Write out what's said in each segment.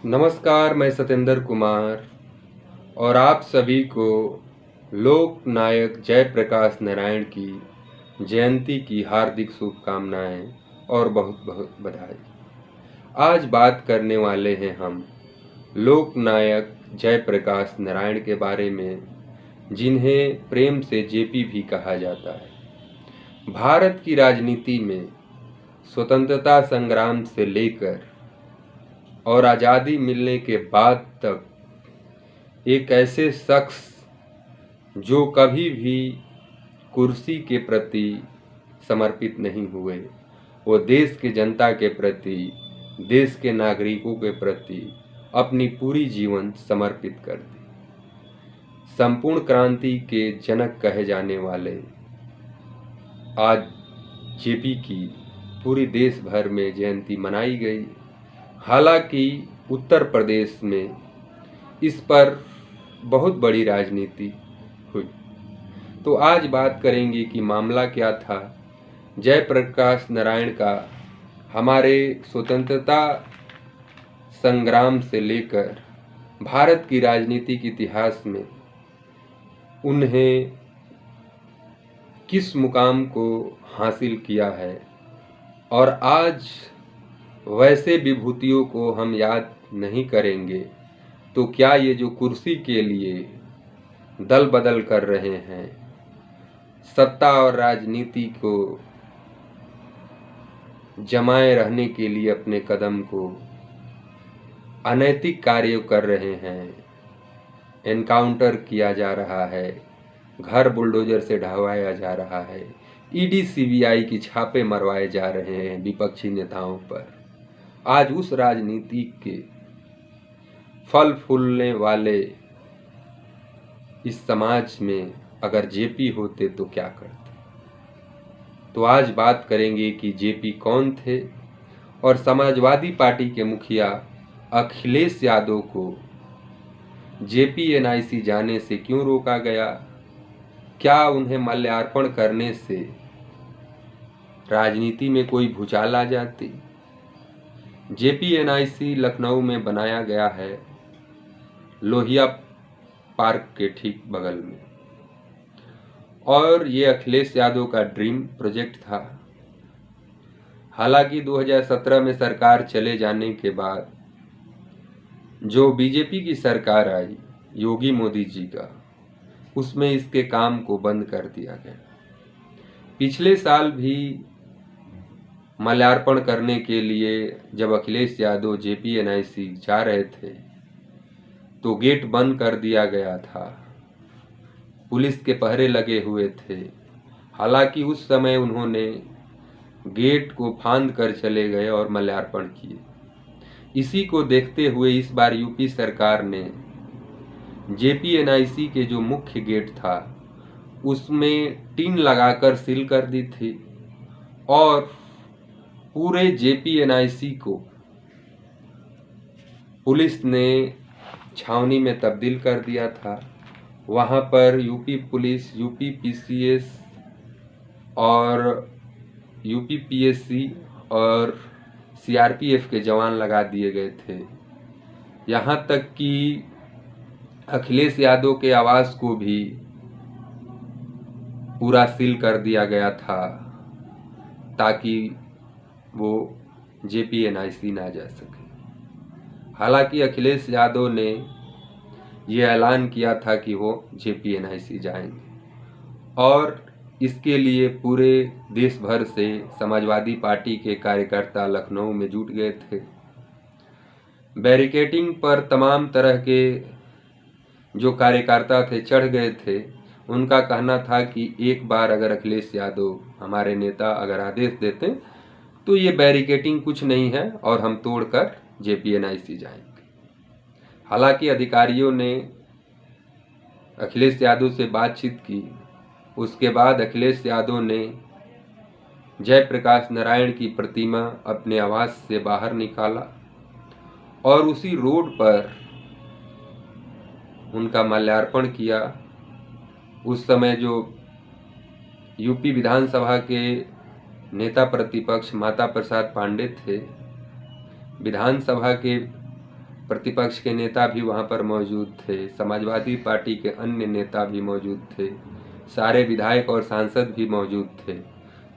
नमस्कार, मैं सत्येंद्र कुमार और आप सभी को लोक नायक जयप्रकाश नारायण की जयंती की हार्दिक शुभकामनाएं और बहुत बहुत बधाई। आज बात करने वाले हैं हम लोक नायक जयप्रकाश नारायण के बारे में, जिन्हें प्रेम से जेपी भी कहा जाता है। भारत की राजनीति में स्वतंत्रता संग्राम से लेकर और आज़ादी मिलने के बाद तक एक ऐसे शख्स जो कभी भी कुर्सी के प्रति समर्पित नहीं हुए, वो देश के जनता के प्रति, देश के नागरिकों के प्रति अपनी पूरी जीवन समर्पित कर दी। संपूर्ण क्रांति के जनक कहे जाने वाले आज जेपी की पूरी देश भर में जयंती मनाई गई। हालांकि उत्तर प्रदेश में इस पर बहुत बड़ी राजनीति हुई। तो आज बात करेंगे कि मामला क्या था जयप्रकाश नारायण का हमारे स्वतंत्रता संग्राम से लेकर भारत की राजनीतिक इतिहास में उन्हें किस मुकाम को हासिल किया है, और आज वैसे विभूतियों को हम याद नहीं करेंगे तो क्या ये जो कुर्सी के लिए दल बदल कर रहे हैं, सत्ता और राजनीति को जमाए रहने के लिए अपने कदम को अनैतिक कार्य कर रहे हैं, एनकाउंटर किया जा रहा है, घर बुलडोजर से ढहवाया जा रहा है, ईडी सीबीआई की छापे मरवाए जा रहे हैं विपक्षी नेताओं पर। आज उस राजनीति के फल फूलने वाले इस समाज में अगर जेपी होते तो क्या करते। तो आज बात करेंगे कि जेपी कौन थे और समाजवादी पार्टी के मुखिया अखिलेश यादव को जेपी एनआईसी जाने से क्यों रोका गया, क्या उन्हें माल्यार्पण करने से राजनीति में कोई भूचाल आ जाती। जेपी एनआईसी लखनऊ में बनाया गया है, लोहिया पार्क के ठीक बगल में, और ये अखिलेश यादव का ड्रीम प्रोजेक्ट था। हालांकि 2017 में सरकार चले जाने के बाद जो बीजेपी की सरकार आई योगी मोदी जी का, उसमें इसके काम को बंद कर दिया गया। पिछले साल भी माल्यार्पण करने के लिए जब अखिलेश यादव जेपी एनआईसी जा रहे थे तो गेट बंद कर दिया गया था, पुलिस के पहरे लगे हुए थे। हालांकि उस समय उन्होंने गेट को फांद कर चले गए और माल्यार्पण किए। इसी को देखते हुए इस बार यूपी सरकार ने जेपी एनआईसी के जो मुख्य गेट था उसमें टीन लगाकर सील कर दी थी और पूरे जेपी एनआईसी को पुलिस ने छावनी में तब्दील कर दिया था। वहाँ पर यूपी पुलिस, यूपी पीसीएस और यूपी पीएससी और सीआरपीएफ के जवान लगा दिए गए थे। यहाँ तक कि अखिलेश यादव के आवास को भी पूरा सील कर दिया गया था ताकि वो जेपी एनआईसी ना जा सके। हालांकि अखिलेश यादव ने ये ऐलान किया था कि वो जेपी एनआईसी जाएंगे और इसके लिए पूरे देश भर से समाजवादी पार्टी के कार्यकर्ता लखनऊ में जुट गए थे। बैरिकेडिंग पर तमाम तरह के जो कार्यकर्ता थे चढ़ गए थे। उनका कहना था कि एक बार अगर अखिलेश यादव हमारे नेता अगर आदेश देते तो ये बैरिकेडिंग कुछ नहीं है और हम तोड़कर जेपी एनआईसी जाएंगे। हालांकि अधिकारियों ने अखिलेश यादव से बातचीत की। उसके बाद अखिलेश यादव ने जयप्रकाश नारायण की प्रतिमा अपने आवास से बाहर निकाला और उसी रोड पर उनका माल्यार्पण किया। उस समय जो यूपी विधानसभा के नेता प्रतिपक्ष माता प्रसाद पांडे थे, विधानसभा के प्रतिपक्ष के नेता भी वहाँ पर मौजूद थे, समाजवादी पार्टी के अन्य नेता भी मौजूद थे, सारे विधायक और सांसद भी मौजूद थे।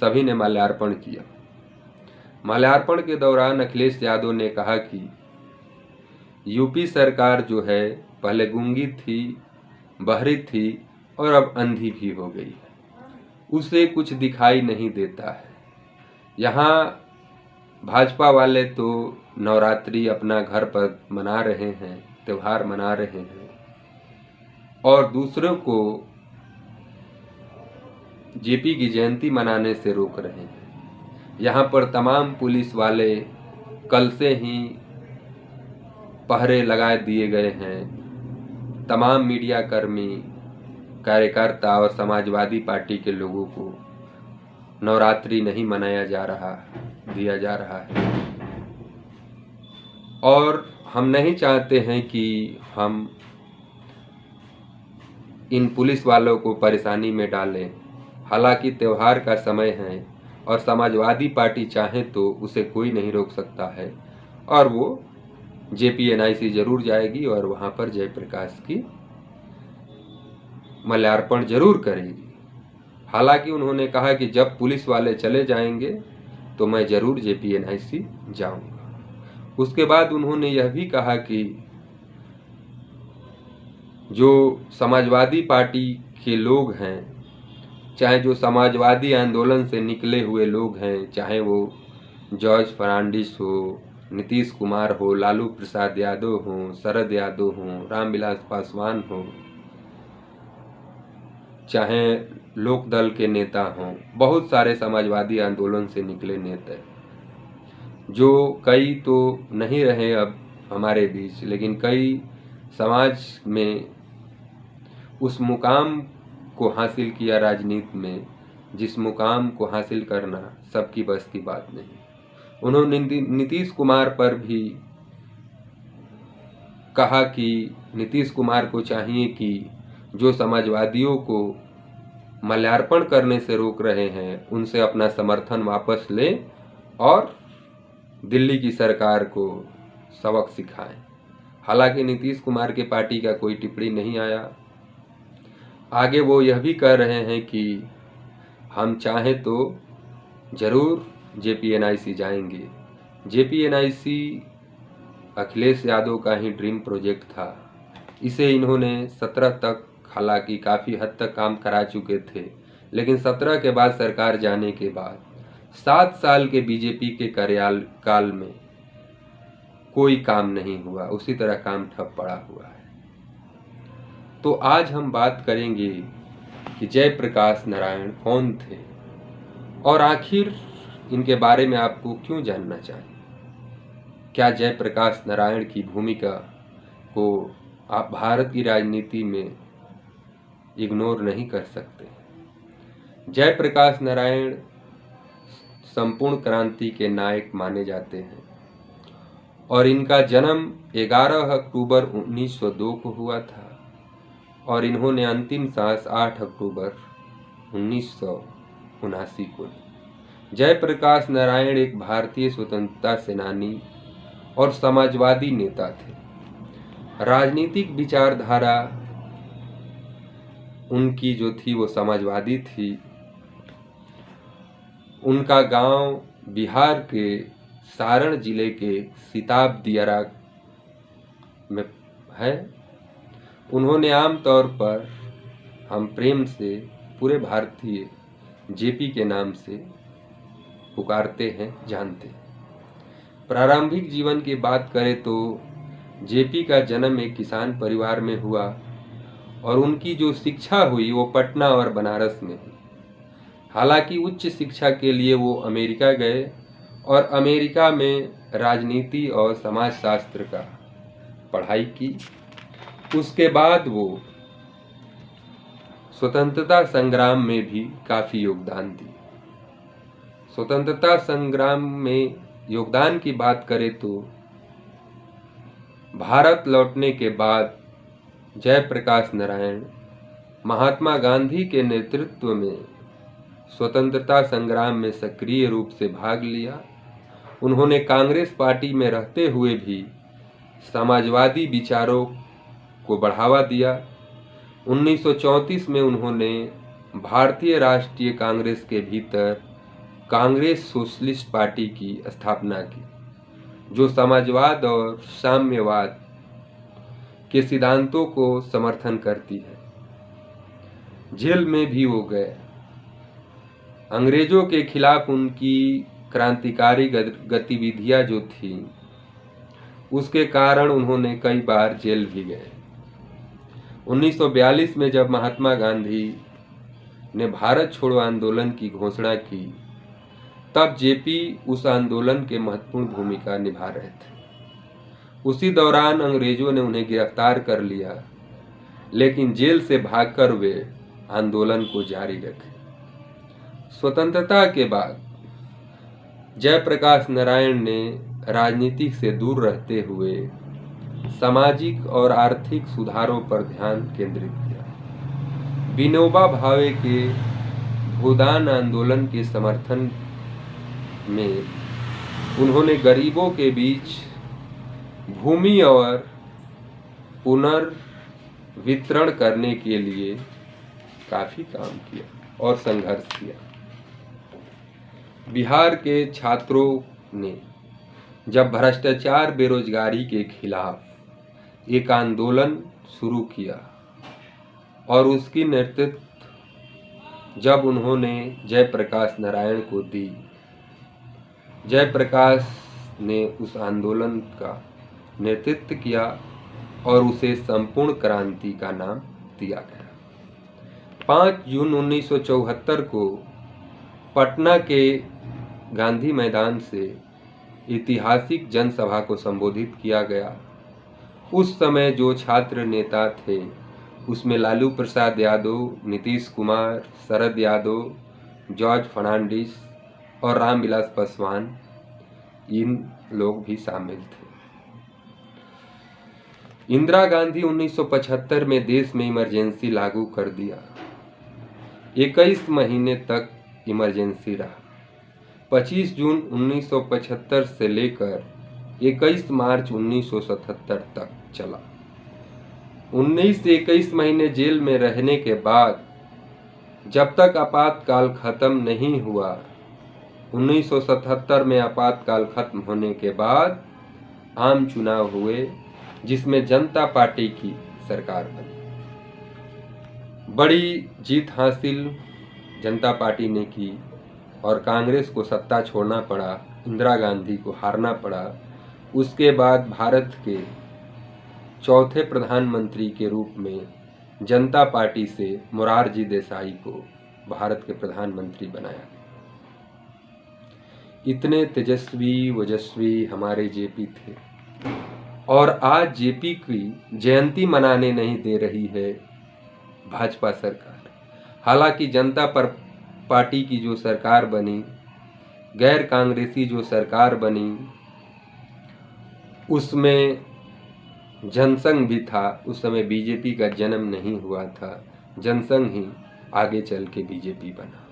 सभी ने माल्यार्पण किया। माल्यार्पण के दौरान अखिलेश यादव ने कहा कि यूपी सरकार जो है पहले गूंगी थी, बहरी थी और अब अंधी भी हो गई है, उसे कुछ दिखाई नहीं देता है। यहाँ भाजपा वाले तो नवरात्रि अपना घर पर मना रहे हैं, त्यौहार मना रहे हैं, और दूसरों को जेपी की जयंती मनाने से रोक रहे हैं। यहाँ पर तमाम पुलिस वाले कल से ही पहरे लगा दिए गए हैं। तमाम मीडिया कर्मी, कार्यकर्ता और समाजवादी पार्टी के लोगों को नवरात्रि नहीं मनाया दिया जा रहा है। और हम नहीं चाहते हैं कि हम इन पुलिस वालों को परेशानी में डालें। हालांकि त्यौहार का समय है और समाजवादी पार्टी चाहे तो उसे कोई नहीं रोक सकता है, और वो JPNIC जरूर जाएगी और वहाँ पर जयप्रकाश की माल्यार्पण जरूर करेगी। हालांकि उन्होंने कहा कि जब पुलिस वाले चले जाएंगे तो मैं जरूर JPNIC जाऊंगा। उसके बाद उन्होंने यह भी कहा कि जो समाजवादी पार्टी के लोग हैं, चाहे जो समाजवादी आंदोलन से निकले हुए लोग हैं, चाहे वो जॉर्ज फर्नांडिस हो, नीतीश कुमार हो, लालू प्रसाद यादव हो, शरद यादव हो, रामविलास पासवान हो, चाहे लोकदल के नेता हों, बहुत सारे समाजवादी आंदोलन से निकले नेता, जो कई तो नहीं रहे अब हमारे बीच, लेकिन कई समाज में उस मुकाम को हासिल किया राजनीति में, जिस मुकाम को हासिल करना सबकी बस की बात नहीं। उन्होंने नीतीश कुमार पर भी कहा कि नीतीश कुमार को चाहिए कि जो समाजवादियों को माल्यार्पण करने से रोक रहे हैं उनसे अपना समर्थन वापस लें और दिल्ली की सरकार को सबक सिखाएं। हालांकि नीतीश कुमार के पार्टी का कोई टिप्पणी नहीं आया। आगे वो यह भी कह रहे हैं कि हम चाहें तो जरूर JPNIC जाएंगे। JPNIC अखिलेश यादव का ही ड्रीम प्रोजेक्ट था। इसे इन्होंने 17 तक, हालांकि काफ़ी हद तक काम करा चुके थे, लेकिन 17 के बाद सरकार जाने के बाद 7 साल के बीजेपी के कार्यकाल में कोई काम नहीं हुआ, उसी तरह काम ठप पड़ा हुआ है। तो आज हम बात करेंगे कि जयप्रकाश नारायण कौन थे और आखिर इनके बारे में आपको क्यों जानना चाहिए। क्या जयप्रकाश नारायण की भूमिका को आप भारत की राजनीति में इग्नोर नहीं कर सकते। जयप्रकाश नारायण संपूर्ण क्रांति के नायक माने जाते हैं और इनका जन्म 11 अक्टूबर 1902 को हुआ था और इन्होंने अंतिम सांस 8 अक्टूबर 1979 को ली। जयप्रकाश नारायण एक भारतीय स्वतंत्रता सेनानी और समाजवादी नेता थे। राजनीतिक विचारधारा उनकी जो थी वो समाजवादी थी। उनका गांव बिहार के सारण जिले के सिताब दियारा में है। उन्होंने आमतौर पर हम प्रेम से पूरे भारतीय JP के नाम से पुकारते हैं, जानते हैं। प्रारंभिक जीवन की बात करें तो JP का जन्म एक किसान परिवार में हुआ और उनकी जो शिक्षा हुई वो पटना और बनारस में हुई। हालांकि उच्च शिक्षा के लिए वो अमेरिका गए और अमेरिका में राजनीति और समाजशास्त्र का पढ़ाई की। उसके बाद वो स्वतंत्रता संग्राम में भी काफ़ी योगदान दिए। स्वतंत्रता संग्राम में योगदान की बात करें तो भारत लौटने के बाद जयप्रकाश नारायण महात्मा गांधी के नेतृत्व में स्वतंत्रता संग्राम में सक्रिय रूप से भाग लिया। उन्होंने कांग्रेस पार्टी में रहते हुए भी समाजवादी विचारों को बढ़ावा दिया। 1934 में उन्होंने भारतीय राष्ट्रीय कांग्रेस के भीतर कांग्रेस सोशलिस्ट पार्टी की स्थापना की, जो समाजवाद और साम्यवाद के सिद्धांतों को समर्थन करती है। जेल में भी वो गए। अंग्रेजों के खिलाफ उनकी क्रांतिकारी गतिविधियां जो थी, उसके कारण उन्होंने कई बार जेल भी गए। 1942 में जब महात्मा गांधी ने भारत छोड़ो आंदोलन की घोषणा की, तब जेपी उस आंदोलन के महत्वपूर्ण भूमिका निभा रहे थे। उसी दौरान अंग्रेजों ने उन्हें गिरफ्तार कर लिया, लेकिन जेल से भागकर वे आंदोलन को जारी रखे। स्वतंत्रता के बाद जयप्रकाश नारायण ने राजनीति से दूर रहते हुए सामाजिक और आर्थिक सुधारों पर ध्यान केंद्रित किया। विनोबा भावे के भूदान आंदोलन के समर्थन में उन्होंने गरीबों के बीच भूमि और पुनर्वितरण करने के लिए काफी काम किया और संघर्ष किया। बिहार के छात्रों ने जब भ्रष्टाचार बेरोजगारी के खिलाफ एक आंदोलन शुरू किया और उसकी नेतृत्व जब उन्होंने जयप्रकाश नारायण को दी, जयप्रकाश ने उस आंदोलन का नेतृत्व किया और उसे संपूर्ण क्रांति का नाम दिया गया। 5 जून 1974 को पटना के गांधी मैदान से ऐतिहासिक जनसभा को संबोधित किया गया। उस समय जो छात्र नेता थे, उसमें लालू प्रसाद यादव, नीतीश कुमार, शरद यादव, जॉर्ज फर्नांडिस और रामविलास पासवान, इन लोग भी शामिल थे। इंदिरा गांधी 1975 में देश में इमरजेंसी लागू कर दिया। 21 महीने तक इमरजेंसी रहा। 25 जून 1975 से लेकर 21 मार्च 1977 तक चला। 19 से 21 महीने जेल में रहने के बाद जब तक आपातकाल खत्म नहीं हुआ, 1977 में आपातकाल खत्म होने के बाद आम चुनाव हुए, जिसमें जनता पार्टी की सरकार बनी। बड़ी जीत हासिल जनता पार्टी ने की और कांग्रेस को सत्ता छोड़ना पड़ा, इंदिरा गांधी को हारना पड़ा। उसके बाद भारत के चौथे प्रधानमंत्री के रूप में जनता पार्टी से मोरारजी देसाई को भारत के प्रधानमंत्री बनाया। इतने तेजस्वी वजस्वी हमारे जेपी थे और आज जेपी की जयंती मनाने नहीं दे रही है भाजपा सरकार। हालांकि जनता पार्टी की जो सरकार बनी, गैर कांग्रेसी जो सरकार बनी, उसमें जनसंघ भी था। उस समय बीजेपी का जन्म नहीं हुआ था, जनसंघ ही आगे चल के बीजेपी बना।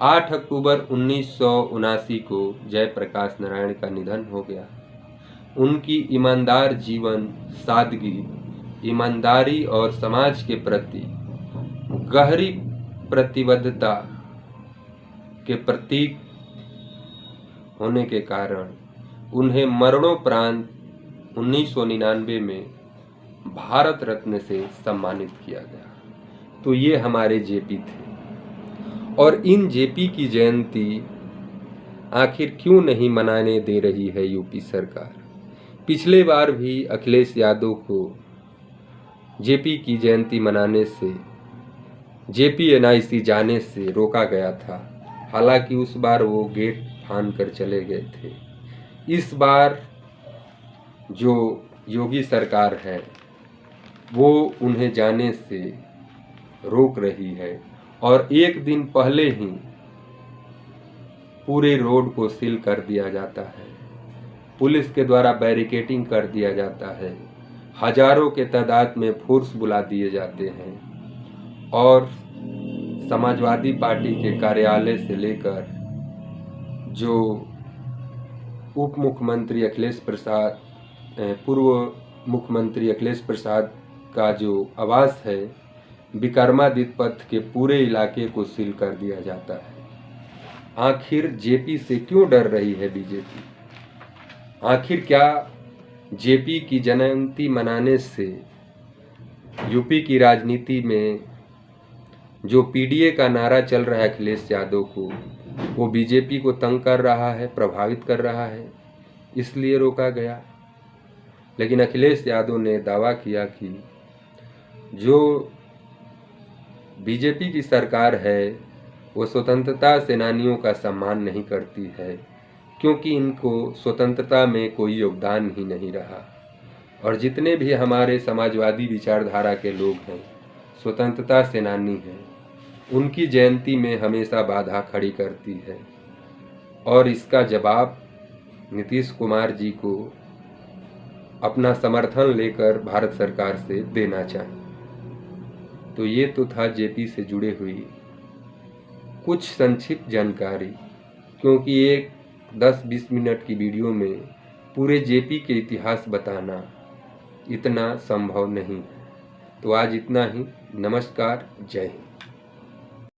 8 अक्टूबर 1979 को जयप्रकाश नारायण का निधन हो गया। उनकी ईमानदार जीवन, सादगी, ईमानदारी और समाज के प्रति गहरी प्रतिबद्धता के प्रतीक होने के कारण उन्हें मरणोपरांत 1999 में भारत रत्न से सम्मानित किया गया। तो ये हमारे जेपी थे। और इन जेपी की जयंती आखिर क्यों नहीं मनाने दे रही है यूपी सरकार? पिछले बार भी अखिलेश यादव को जेपी की जयंती मनाने से, जेपी एनआईसी जाने से रोका गया था। हालांकि उस बार वो गेट फांद कर चले गए थे। इस बार जो योगी सरकार है वो उन्हें जाने से रोक रही है और एक दिन पहले ही पूरे रोड को सील कर दिया जाता है, पुलिस के द्वारा बैरिकेडिंग कर दिया जाता है, हजारों के तादाद में फोर्स बुला दिए जाते हैं और समाजवादी पार्टी के कार्यालय से लेकर जो उप मुख्यमंत्री अखिलेश प्रसाद पूर्व मुख्यमंत्री अखिलेश प्रसाद का जो आवास है विक्रमादित्य पथ के पूरे इलाके को सील कर दिया जाता है। आखिर जेपी से क्यों डर रही है बीजेपी? आखिर क्या जेपी की जयंती मनाने से यूपी की राजनीति में जो पीडीए का नारा चल रहा है अखिलेश यादव को, वो बीजेपी को तंग कर रहा है, प्रभावित कर रहा है, इसलिए रोका गया? लेकिन अखिलेश यादव ने दावा किया कि जो बीजेपी की सरकार है वो स्वतंत्रता सेनानियों का सम्मान नहीं करती है, क्योंकि इनको स्वतंत्रता में कोई योगदान ही नहीं रहा। और जितने भी हमारे समाजवादी विचारधारा के लोग हैं, स्वतंत्रता सेनानी हैं, उनकी जयंती में हमेशा बाधा खड़ी करती है। और इसका जवाब नीतीश कुमार जी को अपना समर्थन लेकर भारत सरकार से देना चाहिए। तो ये तो था जेपी से जुड़े हुई कुछ संक्षिप्त जानकारी, क्योंकि एक 10-20 मिनट की वीडियो में पूरे जेपी के इतिहास बताना इतना संभव नहीं है। तो आज इतना ही। नमस्कार, जय हिंद।